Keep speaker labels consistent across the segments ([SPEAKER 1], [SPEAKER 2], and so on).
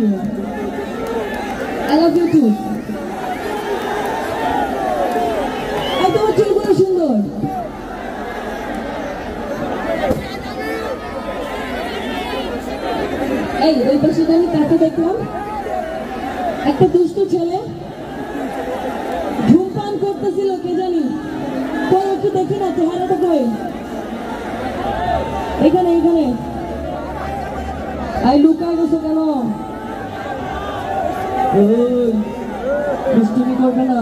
[SPEAKER 1] you. I love you too. এই তোমার চুলগুলো সুন্দর। এই ওই পাশে আমি কাকে দেখলাম, একটা দুষ্ট ছেলে ধূমপান করতেছিল, কে জানি তো একটু দেখি না চেহারাটা কই। এখানে এখানে আই লুকাই গেছো কেন? দুষ্টুমি করবে না।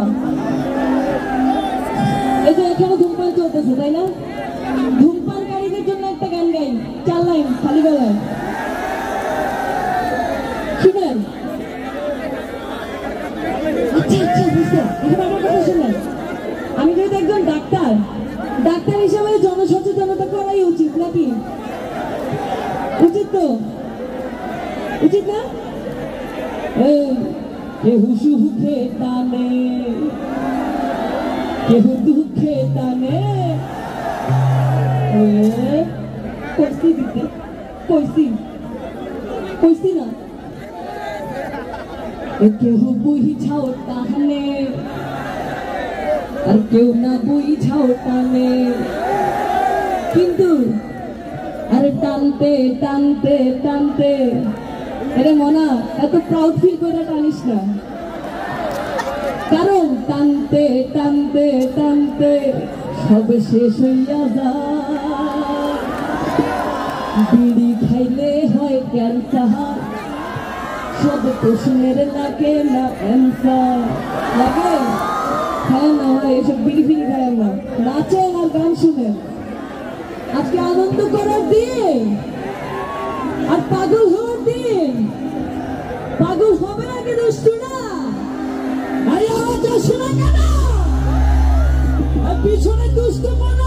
[SPEAKER 1] এই যে এখানে ধূমপান চলতেছে তাই না? ধূমপানকারীদের জন্য একটা গান গাই, 4 লাইন খালি গলায়, শুনেন? আচ্ছা আচ্ছা বুঝতে, এখানে আমার কথা শুনেন। আমি যেহেতু একজন ডাক্তার, ডাক্তার হিসাবে জনসচেতনতা করাই উচিত নাকি? উচিত তো, উচিত না? কেহু সুখে টানে, কেহু দুঃখে টানে, কইছি দিতে, কইছি না। কেহু বুঝাও টানে আর কেউ না বুঝাও টানে, কিন্তু আরে টানতে টানতে টানতে, আরে মনা এত প্রাউড ফিল করে টানিস না, কারণ টানতে টানতে টানতে সব শেষ হইয়া যায়। বিড়ি খাইলে হয় ক্যান্সার, সব প্রশ্নের লাগে না অ্যান্সার। লাগে খায় না, এসব বিড়ি ফিড়ি খায় না, নাচেন আর গান শুনেন। আজকে আনন্দ করার দিন আর পাগল হওয়ার দিন। পাগল হবে নাকি দুষ্টুরা? আরে আওয়াজ আসে না কেন? আর পিছনে দুষ্ট মনে